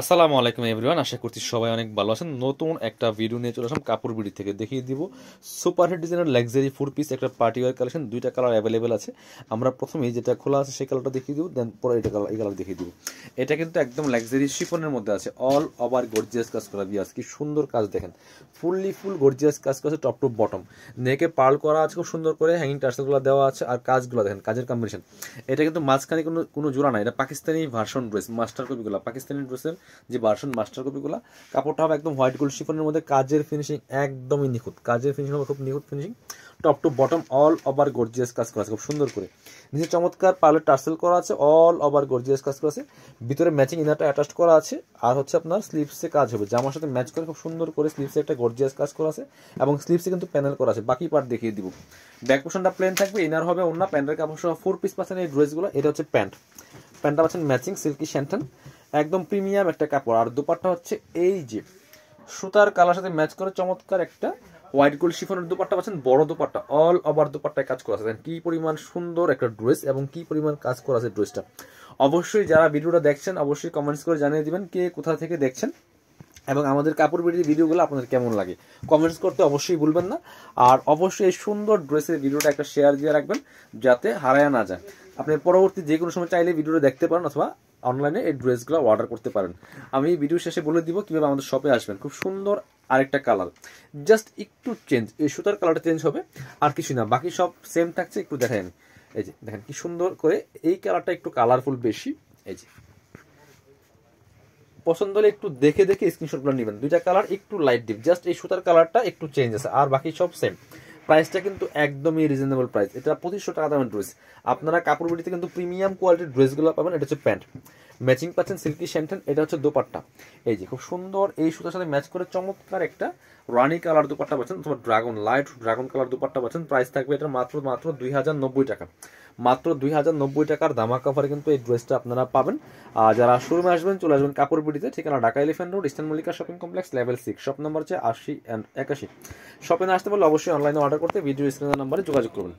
আসসালামু আলাইকুম এভরিওয়ান, আশা করছি সবাই অনেক ভালো আছেন। নতুন একটা ভিডিও নিয়ে চলে আসলাম কাপড় বিডি থেকে। দেখিয়ে দিব সুপার হিট ডিজাইনের লাক্সারি 4 পিস একটা পার্টি ওয়্যার কালেকশন। দুইটা কালার অ্যাভেলেবেল আছে। আমরা প্রথমেই যেটা খোলা আছে সেই কালারটা দেখিয়ে দিব, দেন পরে এই কালার দেখিয়ে দিব। এটা কিন্তু একদম লাক্সারি শিফনের মধ্যে আছে, অল ওভার গর্জিয়াস কাজ করা বিয়াস, কি সুন্দর কাজ দেখেন। ফুল গর্জিয়াস কাজ করা আছে, টপ টু বটম। নেকে পার্ল করা আছে খুব সুন্দর করে, হ্যাঙ্গিং টার্সেলগুলো দেওয়া আছে, আর কাজগুলো দেখেন, কাজের কম্বিনেশন। এটা কিন্তু মাঝখানে কোনো জোড়া নাই, এটা পাকিস্তানি ভার্সন ড্রেস, মাস্টার কপিগুলো পাকিস্তানি ড্রেসের যে ভার্সন মাস্টার কপিগুলো। কাপড়টা হবে একদম হোয়াইট গোল্ড শিফনের মধ্যে, কাজের ফিনিশিং একদমই নিখুঁত, কাজের ফিনিশিং হবে খুব নিখুঁত finishing. Top to bottom all over gorgeous কাজ করা আছে খুব সুন্দর করে। নিচে চমৎকার পার্লের টার্সেল করা আছে, অল ওভার গর্জিয়াস কাজ করা আছে। ভিতরে ম্যাচিং ইনারটা অ্যাটাচ করা আছে, আর হচ্ছে আপনার স্লিভসে কাজ হবে, জামার সাথে ম্যাচ করে খুব সুন্দর করে স্লিভসে একটা গর্জিয়াস কাজ করা আছে, এবং স্লিভসে কিন্তু প্যানেল করা আছে। বাকি পার্ট দেখিয়ে দিব। ব্যাক পোর্শনটা প্লেন থাকবে, ইনার হবে অন্য প্যান্টের কাপড় সহ 4 পিস পাচ্ছেন এই ড্রেসগুলো। এটা হচ্ছে প্যান্টটা পাচ্ছেন ম্যাচিং সিল্কি শ্যান্টন, একদম প্রিমিয়াম একটা কাপড়। আর দুপাট্টা হচ্ছে এই যে সুতার কালার সাথে ম্যাচ করে চমৎকার একটা হোয়াইট গোল্ড শিফনের দুপাট্টা পাচ্ছেন, বড় দুপাট্টা, অল ওভার দুপাট্টায় কাজ করা আছে। কি পরিমাণ সুন্দর একটা ড্রেস এবং কি পরিমাণ কাজ করা আছে ড্রেসটা। অবশ্যই যারা ভিডিওটা দেখছেন অবশ্যই কমেন্টস করে জানিয়ে দিবেন কে কোথা থেকে দেখছেন, এবং আমাদের কাপড় বিডির ভিডিওগুলো আপনাদের কেমন লাগে কমেন্টস করতে অবশ্যই ভুলবেন না। আর অবশ্যই এই সুন্দর ড্রেসের ভিডিওটা একটা শেয়ার দিয়ে রাখবেন, যাতে হারায় না যায়। আপনি পরবর্তী যে কোনো সময় চাইলে ভিডিওটা দেখতে পারেন, অথবা অনলাইনে এই ড্রেসগুলো অর্ডার করতে পারেন। আমি ভিডিও শেষে বলে দিব কিভাবে আমাদের শপে আসবেন। খুব সুন্দর আরেকটা কালার, জাস্ট একটু চেঞ্জ, এই সুতার কালারটা চেঞ্জ হবে, আর কিছু না, বাকি সব সেম থাকছে। একটু দেখাই আমি, এই যে দেখেন কি সুন্দর করে, এই কালারটা একটু কালারফুল বেশি। এই যে পছন্দ হলে একটু দেখে দেখে স্ক্রিনশটগুলো নেবেন। দুইটা কালার একটু লাইট ডিপ, জাস্ট এই সুতার কালারটা একটু চেঞ্জ আছে, আর বাকি সব সেম। প্রাইসটা কিন্তু একদমই রিজনেবল প্রাইস, এটা 2500 টাকা দামের ড্রেস। আপনারা কাপড় বিটিতে কিন্তু প্রিমিয়াম কোয়ালিটির ড্রেসগুলো পাবেন। এটা হচ্ছে প্যান্ট, ম্যাচিং পাচ্ছেন সিল্কি শ্যান্টন। এটা হচ্ছে দোপাট্টা, এই যে খুব সুন্দর এই সুতার সাথে ম্যাচ করে চমৎকার একটা রানি কালার দুপাট্টা পাচ্ছেন, তোমার লাইট ড্রাগন কালার দুপাট্টা পাচ্ছেন। প্রাইস থাকবে এটা মাত্র 2090 টাকা। মাত্র 2090 টাকার ধামাকা অফারে কিন্তু এই ড্রেসটা আপনারা পাবেন। আর যারা শোরুমে আসবেন চলে আসবেন কাপড় বিটিতে, ঠিকানা Dhaka elephant road, eastern Mallika shopping complex, level 6, shop number হচ্ছে 80 and 81। শপে না আসতে পারলে অবশ্যই অনলাইনে অর্ডার করতে ভিডিও স্ক্রিনের নাম্বারে যোগাযোগ করবেন।